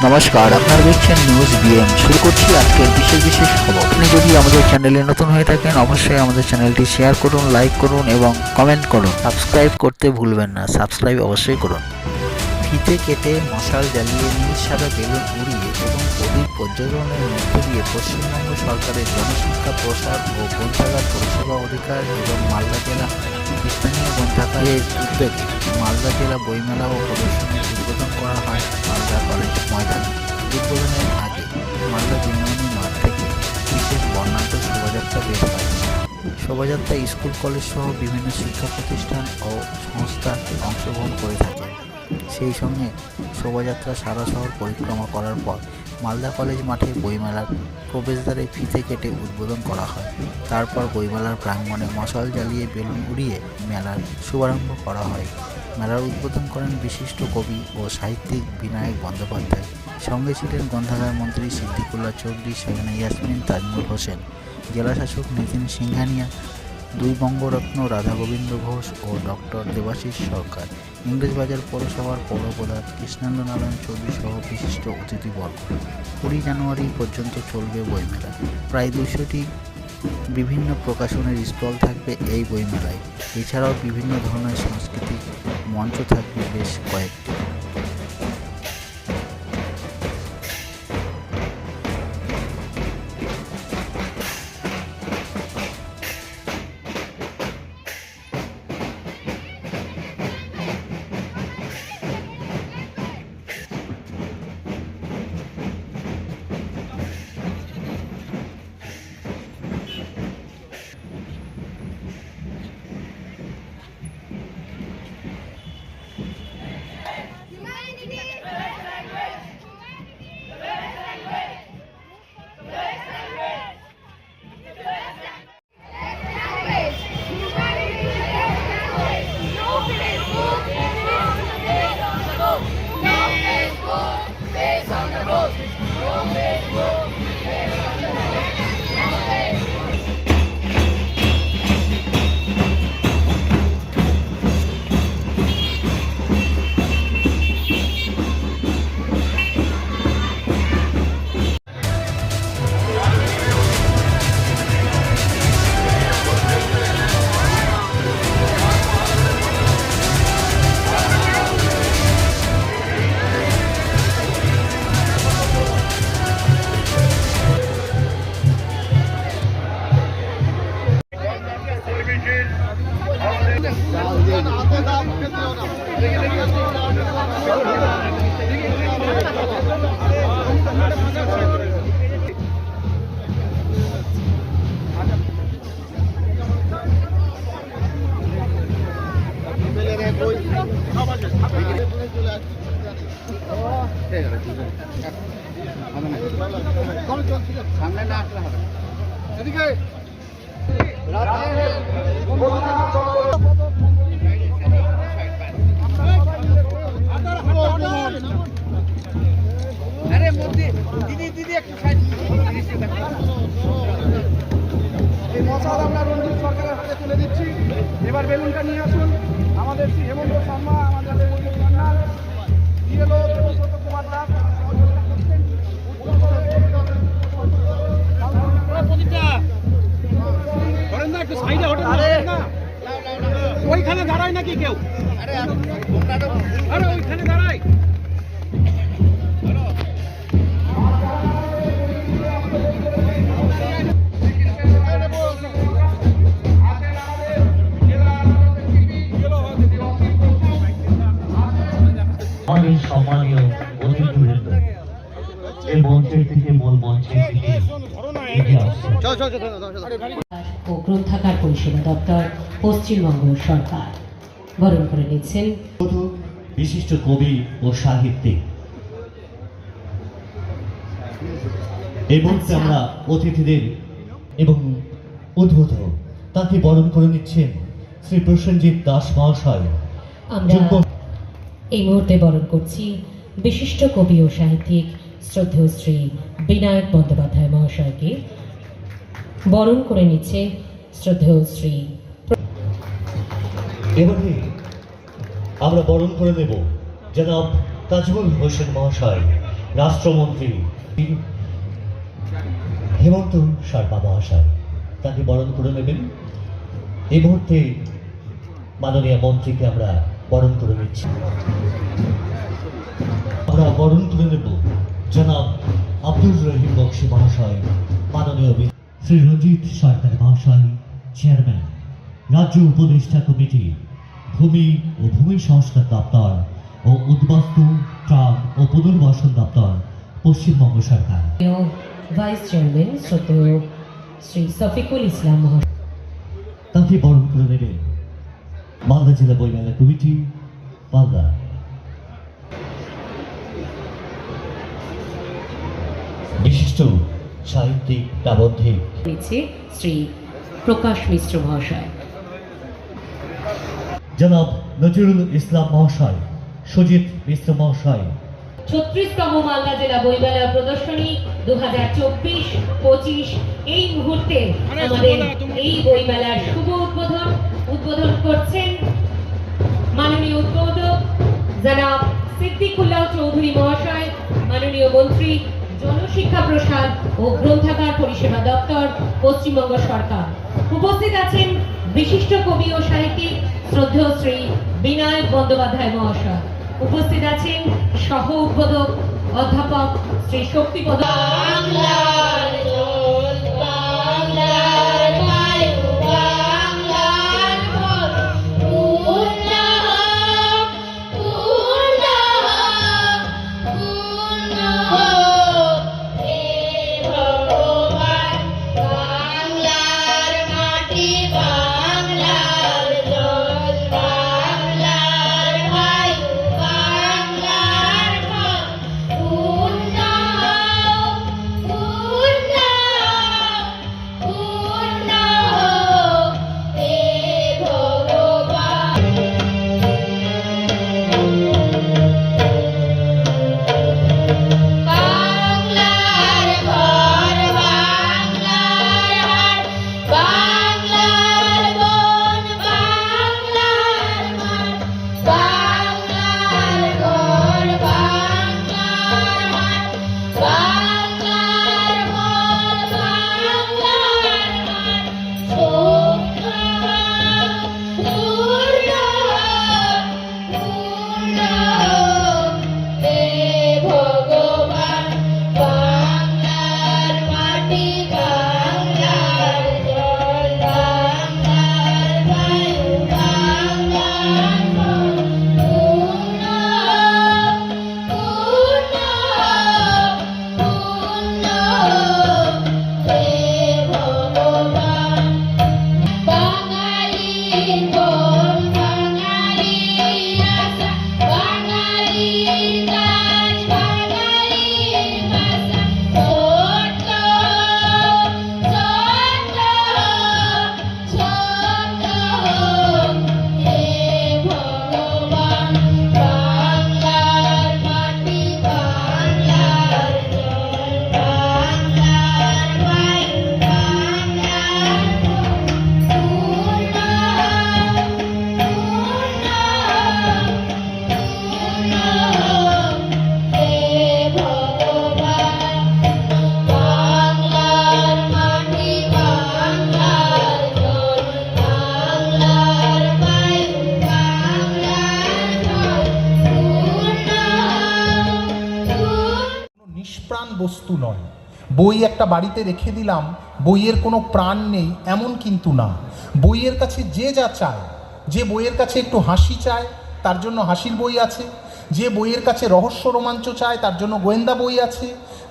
নমস্কার, আপনারা দেখছেন নিউজ বিএম। শুরু করছি আজকের বিশেষ খবর। আপনি যদি আমাদের চ্যানেলে নতুন হয়ে থাকেন, অবশ্যই আমাদের চ্যানেলটি শেয়ার করুন, লাইক করুন এবং কমেন্ট করুন। সাবস্ক্রাইব করতে ভুলবেন না, সাবস্ক্রাইব অবশ্যই করুন। ফিতে কেটে, মশাল জ্বালিয়ে, নীল সাদা বেলুন উড়িয়ে এবং প্রদীপ প্রজ্বলনের মধ্য দিয়ে পশ্চিমবঙ্গ সরকারের জনশিক্ষা প্রসার ও গ্রন্থাগার পরিষেবা অধিকার এবং মালদা জেলা স্থানীয় গ্রন্থাগারের উদ্যোগে মালদা জেলা বইমেলা ও প্রদর্শনীর উদ্বোধন করা হয় মালদা কলেজ ময়দানে। উদ্বোধনের আগে মালদা বিনোদনী মাঠ থেকে বিশেষ বর্ণাঢ্য শোভাযাত্রা বের হয়। শোভাযাত্রায় স্কুল কলেজ সহ বিভিন্ন শিক্ষা প্রতিষ্ঠান ও সংস্থা অংশগ্রহণ করে থাকে। সেই সঙ্গে শোভাযাত্রা সারা শহর পরিক্রমা করার পর মালদা কলেজ মাঠে বইমেলার প্রবেশদ্বারে ফিতে কেটে উদ্বোধন করা হয়। তারপর বইমেলার প্রাঙ্গণে মশাল জ্বালিয়ে বেলুন উড়িয়ে মেলার শুভারম্ভ করা হয়। মেলার উদ্বোধন করেন বিশিষ্ট কবি ও সাহিত্যিক বিনায়ক বন্দ্যোপাধ্যায়। সঙ্গে ছিলেন গ্রন্থাগার মন্ত্রী সিদ্দিকুল্লাহ চৌধুরী, সেখানে ইয়াসমিন তাজমুল হোসেন, জেলাশাসক নিতিন সিংহানিয়া, দুই বঙ্গরত্ন রাধা গোবিন্দ ঘোষ ও ডক্টর দেবাশিস সরকার, ইংরেজবাজার পৌরসভার পৌরপ্রধান কৃষ্ণেন্দ্র নারায়ণ চৌধুরী সহ বিশিষ্ট অতিথিবর্গ। 20 জানুয়ারি পর্যন্ত চলবে বইমেলা। প্রায় 200টি বিভিন্ন প্রকাশনের স্টল থাকবে এই বইমেলায়। এছাড়াও বিভিন্ন ধরনের সাংস্কৃতিক মঞ্চ থাকবে বেশ কয়েকটি। সামনে না আসলে হবে এদিকে আরে মোদি দিদি দিদি একটু সাইড এই মশাল আমরা রঞ্জিত সরকারের হাতে তুলে দিচ্ছি। এবার বেলুনটা নিয়ে আসুন আমাদের শ্রী হেমন্ত শর্মা, আমাদের কুমার দাস একটু সাইডে হটেন না, ওইখানে দাঁড়ায় নাকি কেউ? আরে ওইখানে দাঁড়ায়। আমাদের সম্মানীয় অতিথিবৃন্দ এই মঞ্চের থেকে মূল মঞ্চের দিকে এগিয়ে আসছে। ও গ্রন্থাগার পরিষেবা দপ্তর, পশ্চিমবঙ্গ সরকার। বরণ করে নিচ্ছেন বিশিষ্ট কবি ও সাহিত্যিক। এই মুহূর্তে আমরা অতিথিদের এবং উদ্ভূত তাকে বরণ করে নিচ্ছেন শ্রী প্রসেনজিৎ দাস মহাশয়। আমরা এই মুহূর্তে বরণ করছি বিশিষ্ট কবি ও সাহিত্যিক শ্রদ্ধেয় শ্রী বিনায়ক বন্দ্যোপাধ্যায় মহাশয়কে। বরণ করে নিচ্ছে শ্রদ্ধেয় শ্রী। এবারে আমরা বরণ করে নেব জনাব তাজমুল হোসেন মহাশয়, রাষ্ট্রমন্ত্রী হেমন্ত শর্মা মহাশয় তাকে বরণ করে নেবেন। এই মুহূর্তে মাননীয় মন্ত্রীকে আমরা বরণ করে নিচ্ছি। আমরা বরণ করে নেব জনাব আব্দুর রহিম বক্সী মহাশয়, মাননীয় শ্রী রঞ্জিত সরকার মহাশয়, চেয়ারম্যান রাজ্য উপদেষ্টা কমিটি, ভূমি ও ভূমি সংস্কার দপ্তর ও উদ্বাস্তু ত্রাণ ও পুনর্বাসন দপ্তর, পশ্চিমবঙ্গ সরকার। ভাইস চেয়ারম্যান শ্রদ্ধেয় শ্রী শফিকুল ইসলাম মহাশয়। তাকে বরণ করে নেবেন মালদা জেলা বইমেলা কমিটি, মালদা। বিশিষ্ট সাহিত্যিক প্রাবন্ধিক রয়েছে শ্রী প্রকাশ মিশ্র মহাশয়। জনাব নজরুল ইসলাম মহাশয়, সুজিত মিশ্র মহাশয়। 36তম মালদা জেলা বইমেলা প্রদর্শনী 2024-25 এই মুহূর্তে আমাদের এই বইমেলার শুভ উদ্বোধন করছেন মাননীয় উদ্বোধক জনাব সিদ্দিকুল্লাহ চৌধুরী মহাশয়, মাননীয় মন্ত্রী জনশিক্ষা প্রসাদ ও গ্রন্থাগার পরিষেবা দপ্তর, পশ্চিমবঙ্গ সরকার। উপস্থিত আছেন বিশিষ্ট কবি ও সাহিত্যিক শ্রদ্ধেয় শ্রী বিনায়ক বন্দ্যোপাধ্যায় মহাশয়। উপস্থিত আছেন সহ উদ্বোধক অধ্যাপক শ্রী শক্তিপদ। নিষ্প্রাণ বস্তু নয়। বই একটা বাড়িতে রেখে দিলাম, বইয়ের কোনো প্রাণ নেই এমন কিন্তু না। বইয়ের কাছে যে যা চায়, যে বইয়ের কাছে একটু হাসি চায় তার জন্য হাসির বই আছে, যে বইয়ের কাছে রহস্য রোমাঞ্চ চায় তার জন্য গোয়েন্দা বই আছে,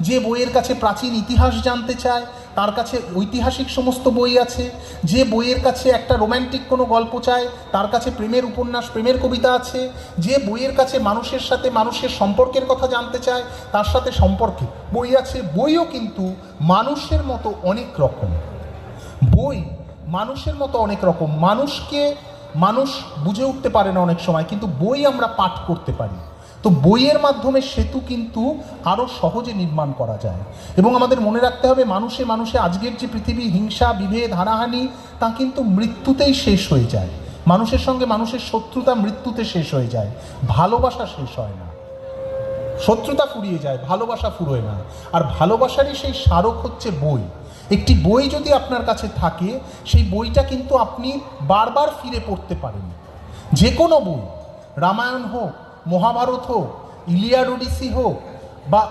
যে বইয়ের কাছে প্রাচীন ইতিহাস জানতে চায় তার কাছে ঐতিহাসিক সমস্ত বই আছে, যে বইয়ের কাছে একটা রোম্যান্টিক কোনো গল্প চায় তার কাছে প্রেমের উপন্যাস, প্রেমের কবিতা আছে, যে বইয়ের কাছে মানুষের সাথে মানুষের সম্পর্কের কথা জানতে চায় তার সাথে সম্পর্কে বই আছে। বইও কিন্তু মানুষের মতো অনেক রকম, বই মানুষের মতো অনেক রকম। মানুষ বুঝে উঠতে পারে না অনেক সময়, কিন্তু বই আমরা পাঠ করতে পারি। তো বইয়ের মাধ্যমে সেতু কিন্তু আরও সহজে নির্মাণ করা যায়। এবং আমাদের মনে রাখতে হবে, মানুষে আজকের যে পৃথিবী, হিংসা, বিভেদ, হানাহানি, তা কিন্তু মৃত্যুতেই শেষ হয়ে যায়। মানুষের সঙ্গে মানুষের শত্রুতা মৃত্যুতে শেষ হয়ে যায়, ভালোবাসা শেষ হয় না। শত্রুতা ফুরিয়ে যায়, ভালোবাসা ফুরোয় না। আর ভালোবাসারই সেই স্মারক হচ্ছে বই। একটি বই যদি আপনার কাছে থাকে, সেই বইটা কিন্তু আপনি বারবার ফিরে পড়তে পারেন। যে কোনো বই, রামায়ণ হোক, মহাভারত হোক, ইলিয়াড ওডিসি হোক, বা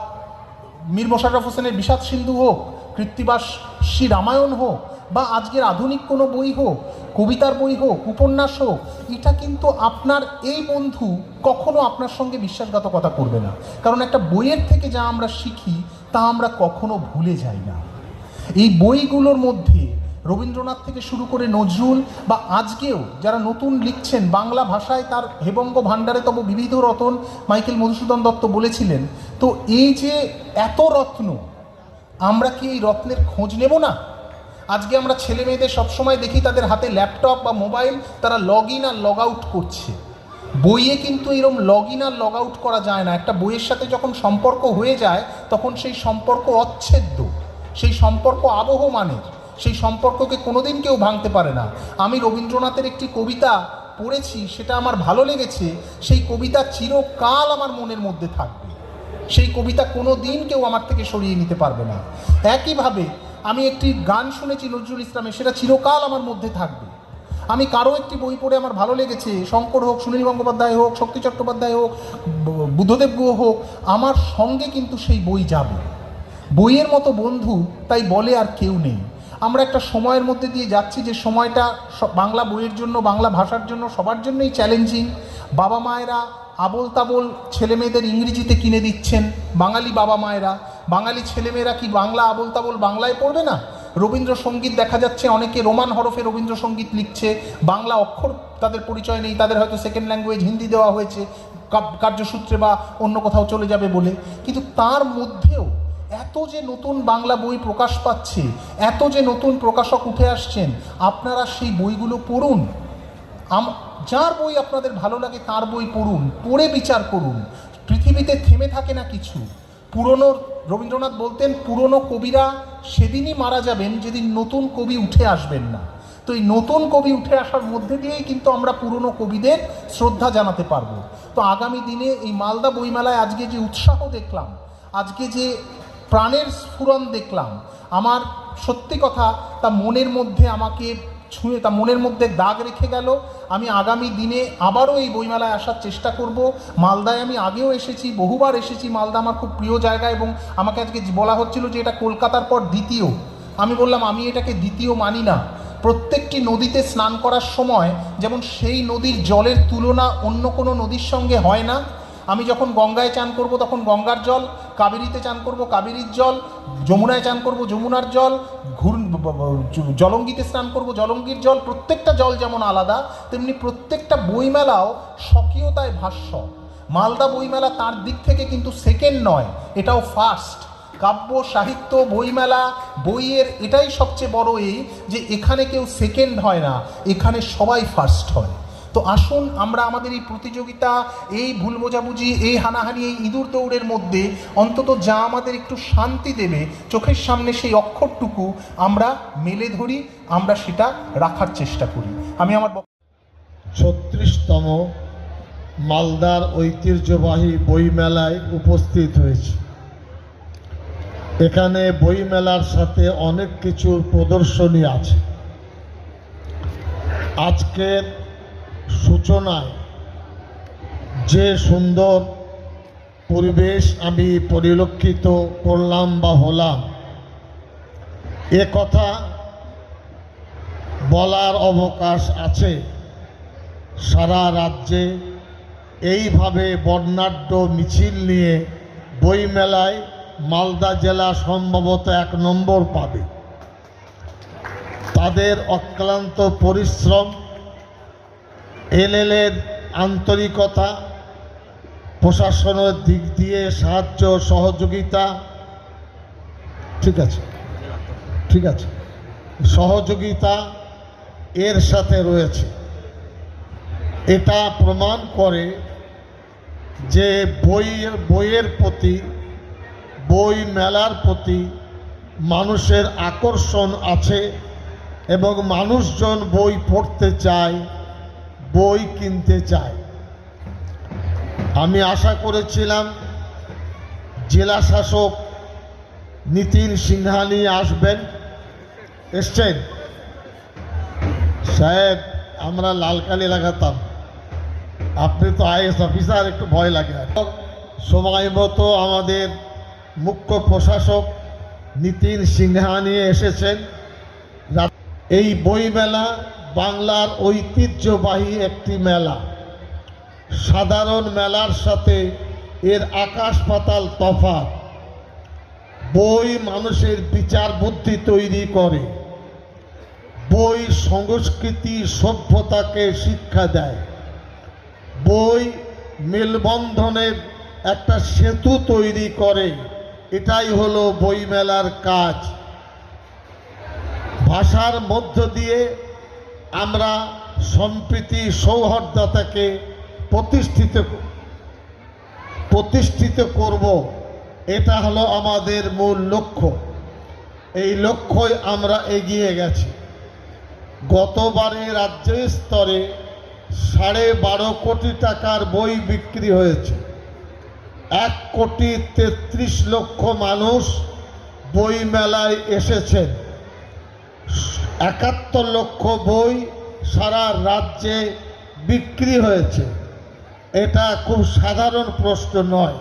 মীর মোশাররফ হোসেনের বিষাদ সিন্ধু হোক, কৃত্তিবাস শ্রী রামায়ণ হোক, বা আজকের আধুনিক কোনো বই হোক, কবিতার বই হোক, উপন্যাস হোক, এটা কিন্তু আপনার এই বন্ধু কখনো আপনার সঙ্গে বিশ্বাসঘাতকতা করবে না। কারণ একটা বইয়ের থেকে যা আমরা শিখি তা আমরা কখনো ভুলে যাই না। এই বইগুলোর মধ্যে রবীন্দ্রনাথ থেকে শুরু করে নজরুল, বা আজকেও যারা নতুন লিখছেন বাংলা ভাষায়, তার হেবঙ্গ ভাণ্ডারে তব বিবিধ রতন, মাইকেল মধুসূদন দত্ত বলেছিলেন। তো এই যে এত রত্ন, আমরা কি এই রত্নের খোঁজ নেব না? আজকে আমরা ছেলে মেয়েদের সবসময় দেখি তাদের হাতে ল্যাপটপ বা মোবাইল, তারা লগ ইন আর লগ আউট করছে। বইয়ে কিন্তু এরকম লগ ইন আর লগ আউট করা যায় না। একটা বইয়ের সাথে যখন সম্পর্ক হয়ে যায় তখন সেই সম্পর্ক অচ্ছেদ্য, সেই সম্পর্ক আবহমানের, সেই সম্পর্ককে কোনোদিন কেউ ভাঙতে পারে না। আমি রবীন্দ্রনাথের একটি কবিতা পড়েছি, সেটা আমার ভালো লেগেছে। সেই কবিতা চিরকাল আমার মনের মধ্যে থাকবে, সেই কবিতা কোনো দিন কেউ আমার থেকে সরিয়ে নিতে পারবে না। একইভাবে আমি একটি গান শুনেছি নজরুল ইসলামের, সেটা চিরকাল আমার মধ্যে থাকবে। আমি কারো একটি বই পড়ে আমার ভালো লেগেছে, শঙ্কর হোক, সুনীল গঙ্গোপাধ্যায় হোক, শক্তি চট্টোপাধ্যায় হোক, বুদ্ধদেব গুহ হোক, আমার সঙ্গে কিন্তু সেই বই যাবে। বইয়ের মতো বন্ধু তাই বলে আর কেউ নেই। আমরা একটা সময়ের মধ্যে দিয়ে যাচ্ছি, যে সময়টা বাংলা বইয়ের জন্য, বাংলা ভাষার জন্য, সবার জন্যই চ্যালেঞ্জিং। বাবা মায়েরা আবোল তাবোল ছেলে মেয়েদের ইংরেজিতে কিনে দিচ্ছেন, বাঙালি বাবা মায়েরা। বাঙালি ছেলেমেয়েরা কি বাংলা আবোল তাবোল বাংলায় পড়বে না? রবীন্দ্রসঙ্গীত দেখা যাচ্ছে অনেকে রোমান হরফে রবীন্দ্রসঙ্গীত লিখছে, বাংলা অক্ষর তাদের পরিচয় নেই, তাদের হয়তো সেকেন্ড ল্যাঙ্গুয়েজ হিন্দি দেওয়া হয়েছে কার্যসূত্রে বা অন্য কোথাও চলে যাবে বলে। কিন্তু তার মধ্যেও এত যে নতুন বাংলা বই প্রকাশ পাচ্ছে, এত যে নতুন প্রকাশক উঠে আসছেন, আপনারা সেই বইগুলো পড়ুন। যার বই আপনাদের ভালো লাগে তার বই পড়ুন, পড়ে বিচার করুন। পৃথিবীতে থেমে থাকে না কিছু। পুরনো, রবীন্দ্রনাথ বলতেন, পুরনো কবিরা সেদিনই মারা যাবেন যেদিন নতুন কবি উঠে আসবেন না। তো এই নতুন কবি উঠে আসার মধ্যে দিয়েই কিন্তু আমরা পুরনো কবিদের শ্রদ্ধা জানাতে পারবো। তো আগামী দিনে এই মালদা বইমেলায় আজকে যে উৎসাহ দেখলাম, আজকে যে প্রাণের স্ফুরণ দেখলাম, আমার সত্যি কথা তা মনের মধ্যে আমাকে ছুঁয়ে, তা মনের মধ্যে দাগ রেখে গেল। আমি আগামী দিনে আবারও এই বইমেলায় আসার চেষ্টা করব। মালদায় আমি আগেও এসেছি, বহুবার এসেছি। মালদা আমার খুব প্রিয় জায়গা, এবং আমাকে আজকে বলা হচ্ছিল যে এটা কলকাতার পর দ্বিতীয়। আমি বললাম আমি এটাকে দ্বিতীয় মানি না। প্রত্যেকটি নদীতে স্নান করার সময় যেমন সেই নদীর জলের তুলনা অন্য কোনো নদীর সঙ্গে হয় না। আমি যখন গঙ্গায় চান করব তখন গঙ্গার জল, কাবেরীতে চান করব কাবেরীর জল, যমুনায় চান করব যমুনার জল, জলঙ্গিতে স্নান করব জলঙ্গির জল। প্রত্যেকটা জল যেমন আলাদা, তেমনি প্রত্যেকটা বইমেলাও স্বকীয়তায় ভাষ্য। মালদা বইমেলা তার দিক থেকে কিন্তু সেকেন্ড নয়, এটাও ফার্স্ট। কাব্য সাহিত্য বইমেলা, বইয়ের এটাই সবচেয়ে বড়, এই যে এখানে কেউ সেকেন্ড হয় না, এখানে সবাই ফার্স্ট হয়। তো আসুন আমরা আমাদের এই প্রতিযোগিতা, এই ভুল বোঝাবুঝি, এই হানাহানি, এই ইঁদুর দৌড়ের মধ্যে অন্তত যা আমাদের একটু শান্তি দেবে, চোখের সামনে সেই অক্ষরটুকু আমরা মেলে ধরি, আমরা সেটা রাখার চেষ্টা করি। আমি আমার 36তম মালদার ঐতিহ্যবাহী বইমেলায় উপস্থিত হয়েছি। এখানে বইমেলার সাথে অনেক কিছুর প্রদর্শনী আছে। আজকের সূচনায় যে সুন্দর পরিবেশ আমি পরিলক্ষিত করলাম বা হলাম, এ কথা বলার অবকাশ আছে। সারা রাজ্যে এইভাবে বর্ণাঢ্য মিছিল নিয়ে বইমেলায় মালদা জেলা সম্ভবত 1 নম্বর পাবে। তাদের অক্লান্ত পরিশ্রম, এলএলের আন্তরিকতা, প্রশাসনের দিক দিয়ে সাহায্য সহযোগিতা, ঠিক আছে, সহযোগিতা এর সাথে রয়েছে। এটা প্রমাণ করে যে বইয়ের প্রতি, বই মেলার প্রতি মানুষের আকর্ষণ আছে, এবং মানুষজন বই পড়তে চায়, বই কিনতে চায়। আমি আশা করেছিলাম জেলা শাসক নিতিন সিংহানি আসবেন, এসছেন। সাহেব, আমরা লালকালি লাগাতাম, আপনি তো আইএস অফিসার, একটু ভয় লাগে। সময় মতো আমাদের মুখ্য প্রশাসক নিতিন সিংহানি এসেছেন। এই বইমেলা বাংলার ঐতিহ্যবাহী একটি মেলা। সাধারণ মেলার সাথে এর আকাশ পাতাল তফাৎ। বই মানুষের বিচার বুদ্ধি তৈরি করে, বই সংস্কৃতি সভ্যতাকে শিক্ষা দেয়, বই মেলবন্ধনের একটা সেতু তৈরি করে। এটাই হলো বইমেলার কাজ। ভাষার মধ্য দিয়ে আমরা সম্প্রীতি সৌহার্দ্যতাকে প্রতিষ্ঠিত করব, এটা হলো আমাদের মূল লক্ষ্য। এই লক্ষ্যই আমরা এগিয়ে গেছি। গতবারে রাজ্য স্তরে 12.5 কোটি টাকার বই বিক্রি হয়েছে। 1,33,00,000 মানুষ বই মেলায় এসেছেন। 71 লক্ষ বই সারা রাজ্যে বিক্রি হয়েছে। এটা খুব সাধারণ প্রশ্ন নয়।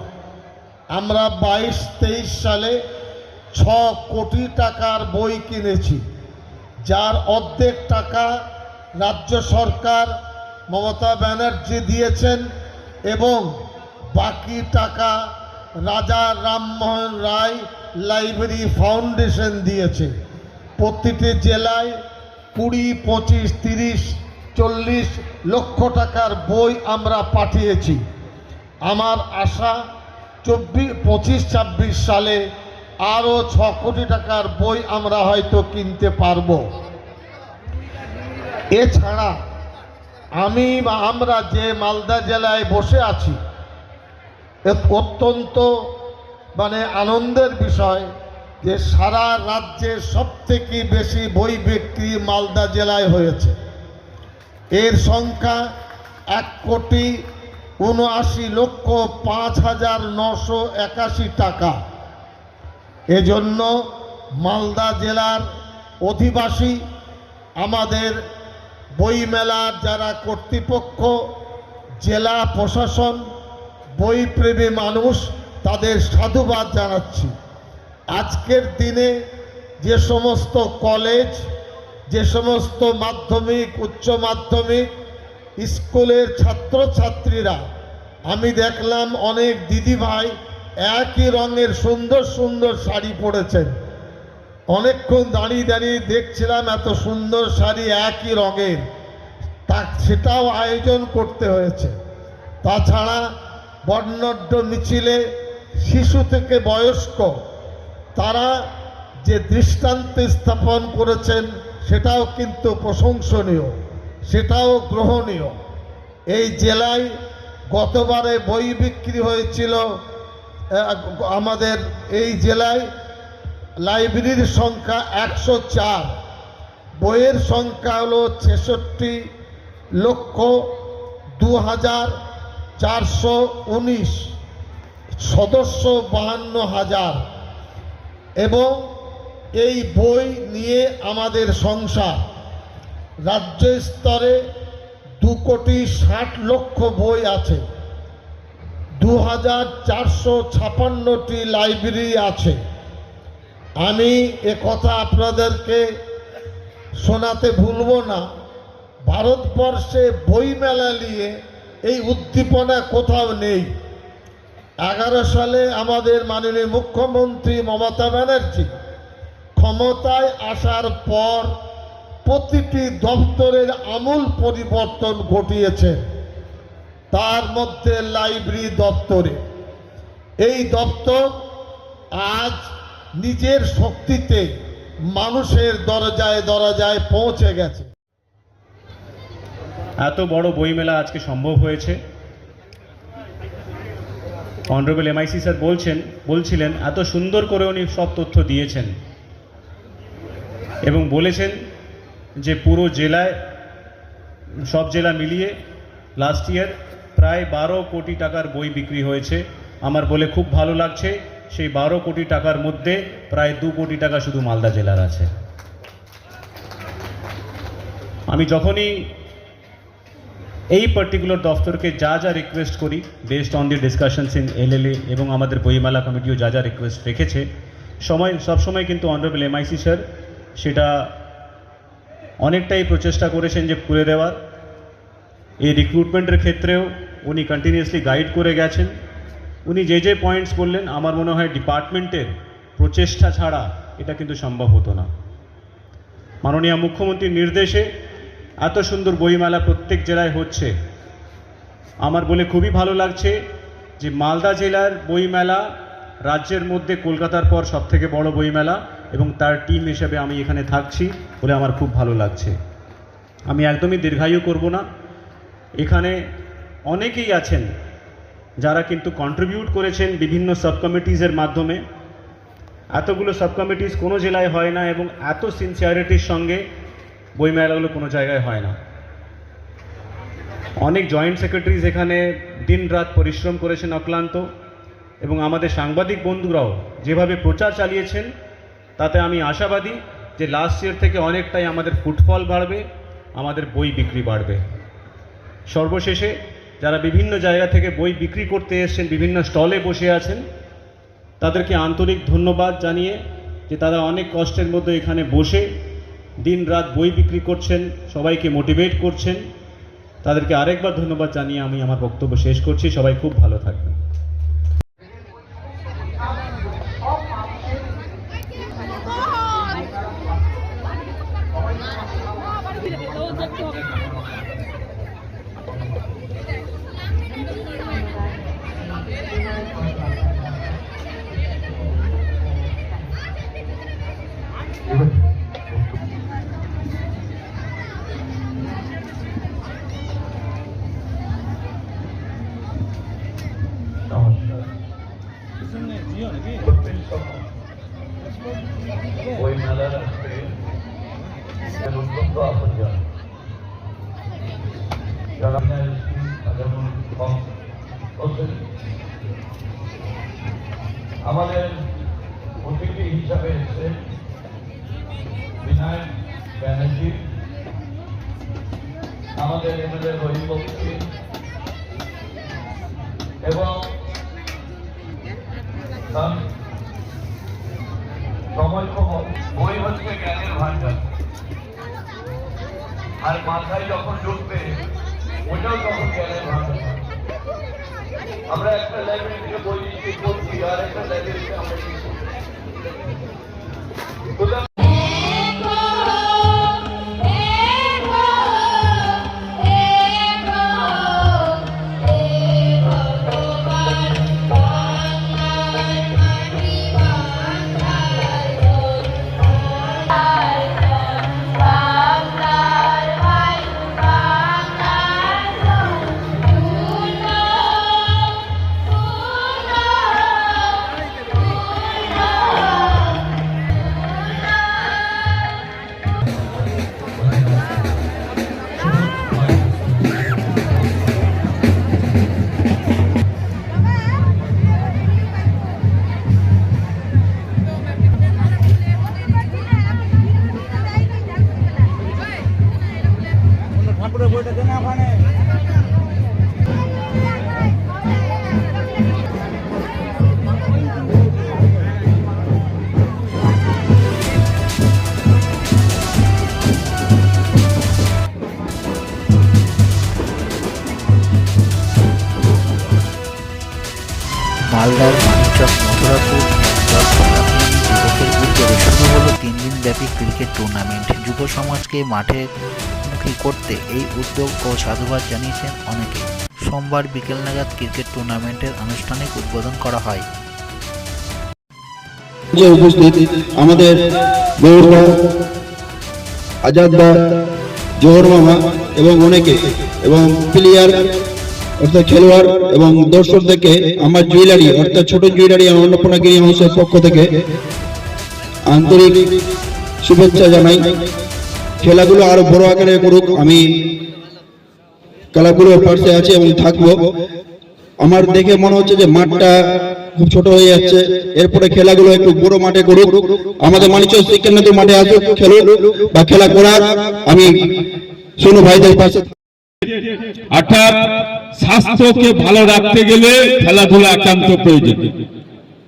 আমরা 22-23 সালে 6 কোটি টাকার বই কিনেছি, যার অর্ধেক টাকা রাজ্য সরকার মমতা ব্যানার্জি দিয়েছেন এবং বাকি টাকা রাজা রামমোহন রায় লাইব্রেরি ফাউন্ডেশন দিয়েছে। প্রতিটি জেলায় 20, 25, 30, 40 লক্ষ টাকার বই আমরা পাঠিয়েছি। আমার আশা 25-26 সালে আরও 6 কোটি টাকার বই আমরা হয়তো কিনতে পারব। এছাড়া আমরা যে মালদা জেলায় বসে আছি, অত্যন্ত আনন্দের বিষয় যে সারা রাজ্যে সবথেকে বেশি বই বিক্রি মালদা জেলায় হয়েছে। এর সংখ্যা 1,79,05,981 টাকা। এজন্য মালদা জেলার অধিবাসী, আমাদের বইমেলার যারা কর্তৃপক্ষ, জেলা প্রশাসন, বইপ্রেমী মানুষ, তাদের সাধুবাদ জানাচ্ছি। আজকের দিনে যে সমস্ত কলেজ, যে সমস্ত মাধ্যমিক, উচ্চ মাধ্যমিক স্কুলের ছাত্রছাত্রীরা, আমি দেখলাম অনেক দিদিভাই একই রঙের সুন্দর সুন্দর শাড়ি পরেছেন। অনেকক্ষণ দাঁড়িয়ে দাঁড়িয়ে দেখছিলাম এত সুন্দর শাড়ি একই রঙের, সেটাও আয়োজন করতে হয়েছে। তাছাড়া বর্ণাঢ্য মিছিলে শিশু থেকে বয়স্ক তারা যে দৃষ্টান্ত স্থাপন করেছেন, সেটাও কিন্তু প্রশংসনীয়, সেটাও গ্রহণীয়। এই জেলায় গতবারে বই বিক্রি হয়েছিল, আমাদের এই জেলায় লাইব্রেরির সংখ্যা 104, বইয়ের সংখ্যা হলো 66,02,419, সদস্য 52,000। এবং এই বই নিয়ে আমাদের সংসার। রাজ্য স্তরে 2,60,00,000 বই আছে, 2,456টি লাইব্রেরি আছে। আমি কথা আপনাদেরকে শোনাতে ভুলব না, ভারতবর্ষে বইমেলা নিয়ে এই উদ্দীপনা কোথাও নেই। 11 সালে আমাদের মাননীয় মুখ্যমন্ত্রী মমতা ব্যানার্জি ক্ষমতায় আসার পর প্রতিটি দপ্তরের আমূল পরিবর্তন ঘটিয়েছে, তার মধ্যে লাইব্রেরি দপ্তরে। এই দপ্তর আজ নিজের শক্তিতে মানুষের দরজায় দরজায় পৌঁছে গেছে। এত বড় বইমেলা আজকে সম্ভব হয়েছে। অনারেবল MIC স্যার বলছিলেন এত সুন্দর করে উনি সব তথ্য দিয়েছেন এবং বলেছেন যে পুরো জেলায়, সব জেলা মিলিয়ে লাস্ট ইয়ার প্রায় 12 কোটি টাকার বই বিক্রি হয়েছে। আমার বলে খুব ভালো লাগছে। সেই 12 কোটি টাকার মধ্যে প্রায় 2 কোটি টাকা শুধু মালদা জেলার আছে। আমি যখনই এই পার্টিকুলার দফতরকে যা যা রিকোয়েস্ট করি based on the discussions in LLA এবং আমাদের বইমেলা কমিটিও যা যা রিকোয়েস্ট রেখেছে সবসময় কিন্তু অনারেবল এমআইসি স্যার সেটা অনেকটাই প্রচেষ্টা করেছেন যে করে দেওয়ার। এই রিক্রুটমেন্টের ক্ষেত্রেও উনি কন্টিনিউয়াসলি গাইড করে গেছেন। উনি যে যে পয়েন্টস বললেন আমার মনে হয় ডিপার্টমেন্টের প্রচেষ্টা ছাড়া এটা কিন্তু সম্ভব হতো না। মাননীয় মুখ্যমন্ত্রীর নির্দেশে এত সুন্দর বইমেলা প্রত্যেক জেলায় হচ্ছে। আমার বলে খুবই ভালো লাগছে যে মালদা জেলার বইমেলা রাজ্যের মধ্যে কলকাতার পর সবথেকে বড় বইমেলা এবং তার টিম হিসেবে আমি এখানে থাকছি বলে আমার খুব ভালো লাগছে। আমি একদমই দীর্ঘায়ু করব না। এখানে অনেকেই আছেন যারা কিন্তু কন্ট্রিবিউট করেছেন বিভিন্ন সাব কমিটিজের মাধ্যমে। এতগুলো সাব কমিটিজ কোনো জেলায় হয় না এবং এত সিনসিয়ারিটির সঙ্গে বইমেলাগুলো কোনো জায়গায় হয় না। অনেক জয়েন্ট সেক্রেটারিজ এখানে দিন রাত পরিশ্রম করেছেন অক্লান্ত, এবং আমাদের সাংবাদিক বন্ধুরাও যেভাবে প্রচার চালিয়েছেন তাতে আমি আশাবাদী যে লাস্ট ইয়ার থেকে অনেকটাই আমাদের ফুটফল বাড়বে, আমাদের বই বিক্রি বাড়বে। সর্বশেষে যারা বিভিন্ন জায়গা থেকে বই বিক্রি করতে এসেছেন, বিভিন্ন স্টলে বসে আছেন, তাদেরকে আন্তরিক ধন্যবাদ জানিয়ে যে তারা অনেক কষ্টের মধ্যে এখানে বসে দিন রাত বই বিক্রি করছেন, সবাইকে মোটিভেট করছেন, তাদেরকে আরেকবার ধন্যবাদ জানিয়ে আমি আমার বক্তব্য শেষ করছি। সবাই খুব ভালো থাকবেন। ওই মেলার আজকে অত্যন্ত আপনজন যারা আমাদের অতিথি হিসাবে এসে বিনায়ক ব্যানার্জি, আমাদের এমএলএ রহিম বক্সি এবং সময় খবর। বই হচ্ছে জ্ঞানের ভান্ডার, আর মাথায় যখন ঢুকবে ওটাও তখন জ্ঞানের ভান্ডার। আমরা একটা লাইব্রেরি থেকে বই নিয়ে পড়ছি আর একটা লাইব্রেরিতে আমরা কি করছি। মালদার মানিকচক মথুরাপুর যুবকের উদ্যোগে শুরু হলো 3 দিনব্যাপী ক্রিকেট টুর্নামেন্ট। যুব সমাজকে মাঠে মুখী করতে এই উদ্যোগ ও সাধুবাদ জানিয়েছেন অনেকে। সোমবার বিকেল নাগাদ ক্রিকেট টুর্নামেন্টের আনুষ্ঠানিক উদ্বোধন করা হয়। উপস্থিত আমাদের গৌরবা, আজাদ দা, জোহর মামা এবং অনেকে এবং প্লেয়ার অর্থাৎ খেলোয়াড় এবং দর্শকদেরকে আমার জুয়েলারি অর্থাৎ ছোট জুয়েলারি অন্নপূর্ণাগিরি হাউসের পক্ষ থেকে আন্তরিক শুভেচ্ছা জানাই। খেলাগুলো আরো বড় আকারে করুক, আমি খেলাগুলোর পাশে আছি এবং থাকবো। আমার দেখে মনে হচ্ছে যে মাঠটা খুব ছোট হয়ে যাচ্ছে। এরপরে খেলাগুলো একটু বড় মাঠে করুক, আমাদের মানিকচক শিক্ষাকেন্দ্র মাঠে আসুক, খেলুক বা খেলা করার আমি শুনু ভাইদের পাশে। অর্থাৎ স্বাস্থ্যকে ভালো রাখতে গেলে খেলাধুলা একান্ত প্রয়োজন।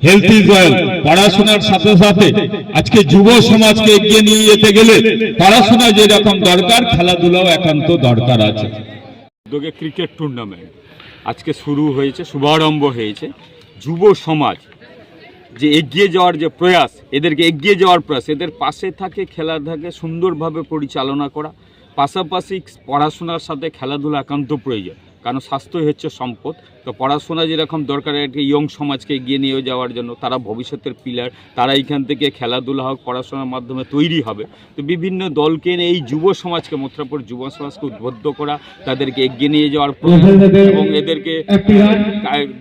Health is wealth. পড়াশোনার সাথে সাথে আজকে যুব সমাজকে এগিয়ে নিয়ে যেতে গেলে পড়াশোনা যেরকম দরকার, খেলাধুলাও একান্ত দরকার আছে। উদ্যোগে ক্রিকেট টুর্নামেন্ট আজকে শুরু হয়েছে, শুভারম্ভ হয়েছে। যুব সমাজ যে এগিয়ে যাওয়ার যে প্রয়াস, এদেরকে এগিয়ে যাওয়ার প্রয়াস, এদের পাশে থাকে, খেলাটাকে সুন্দরভাবে পরিচালনা করা, পাশাপাশি পড়াশোনার সাথে খেলাধুলা একান্ত প্রয়োজন, কারণ স্বাস্থ্যই হচ্ছে সম্পদ। তো পড়াশোনা যেরকম দরকার একটা ইয়ং সমাজকে এগিয়ে নিয়ে যাওয়ার জন্য, তারা ভবিষ্যতের পিলার, তারা এইখান থেকে খেলাধুলা হোক, পড়াশোনার মাধ্যমে তৈরি হবে। তো বিভিন্ন দলকে নিয়ে এই যুব সমাজকে, মথুরাপুর যুব সমাজকে উদ্বুদ্ধ করা, তাদেরকে এগিয়ে নিয়ে যাওয়ার প্রয়াস এবং এদেরকে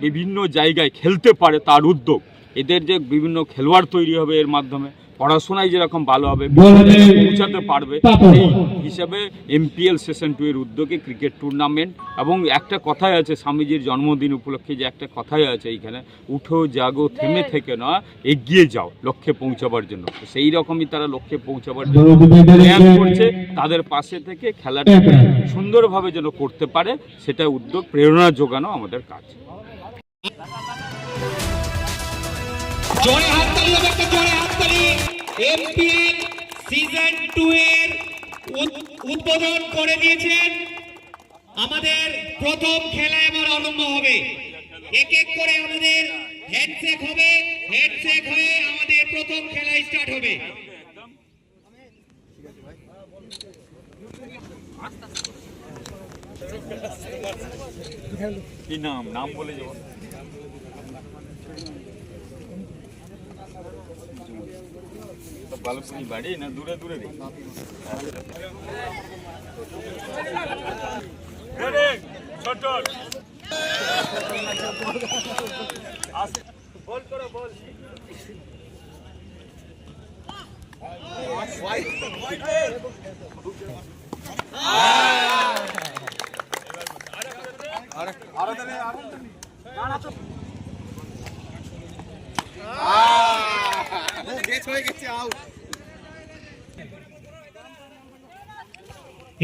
বিভিন্ন জায়গায় খেলতে পারে তার উদ্যোগ, এদের যে বিভিন্ন খেলোয়াড় তৈরি হবে এর মাধ্যমে, পড়াশোনায় যেরকম ভালো হবে, পৌঁছাতে পারবে, এই হিসাবে MPL সেশন 2 এর উদ্যোগে ক্রিকেট টুর্নামেন্ট। এবং একটা কথাই আছে, স্বামীজির জন্মদিন উপলক্ষে যে একটা কথাই আছে এইখানে, উঠো জাগো থেমে থেকে না, এগিয়ে যাও লক্ষ্যে পৌঁছাবার জন্য। তো সেই রকমই তারা লক্ষ্যে পৌঁছাবার জন্য প্রয়াস করছে, তাদের পাশে থেকে খেলাটাকে সুন্দরভাবে যেন করতে পারে সেটা উদ্যোগ, প্রেরণা যোগানো আমাদের কাজ। MPL সিজন 2 এর উদ্বোধন করে দিয়েছেন। আমাদের প্রথম খেলা এবার আরম্ভ হবে। এক এক করে আমাদের হ্যান্ডশেক হবে, হ্যান্ডশেক হয়ে আমাদের প্রথম খেলা স্টার্ট হবে। কি নাম বলে যাব? বালুসনি বাড়ি না দূরে দূরে রে? ছোট বল করো, বল।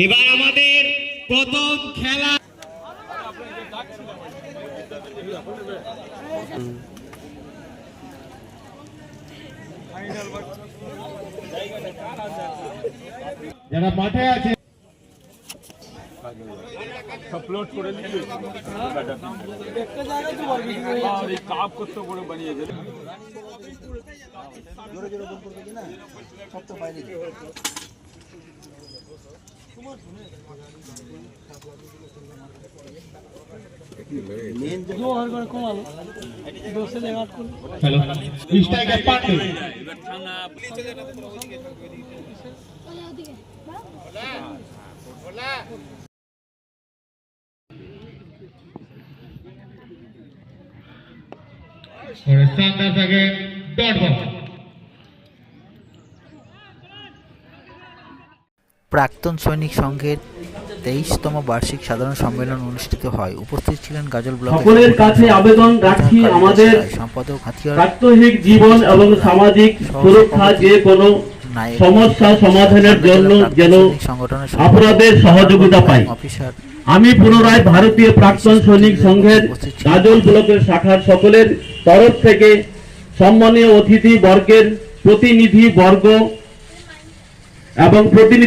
এবার আমাদের প্রথম খেলা। যারা মাঠে আছে আপলোড করে দিচ্ছি, কাপ করতে করে বানিয়ে দেবে। প্রাক্তন সৈনিক সংঘের 23তম বার্ষিক সাধারণ সম্মেলন অনুষ্ঠিত হয়। উপস্থিত ছিলেন গাজল ব্লকের সকলের কাছে আবেদন রাখছি, আমাদের সম্পাদক প্রাত্যহিক জীবন এবং সামাজিক সুরক্ষা যে কোনো সমস্যা সমাধানের জন্য যেন আপনাদের সহযোগিতা পাই। আমি পুনরায় ভারতীয় প্রাক্তন সৈনিক সংঘের গাজল ব্লকের শাখার সকলের তরফ থেকে সম্মানীয় অতিথি বর্গের প্রতিনিধি বর্গ এবং প্রতিনিধি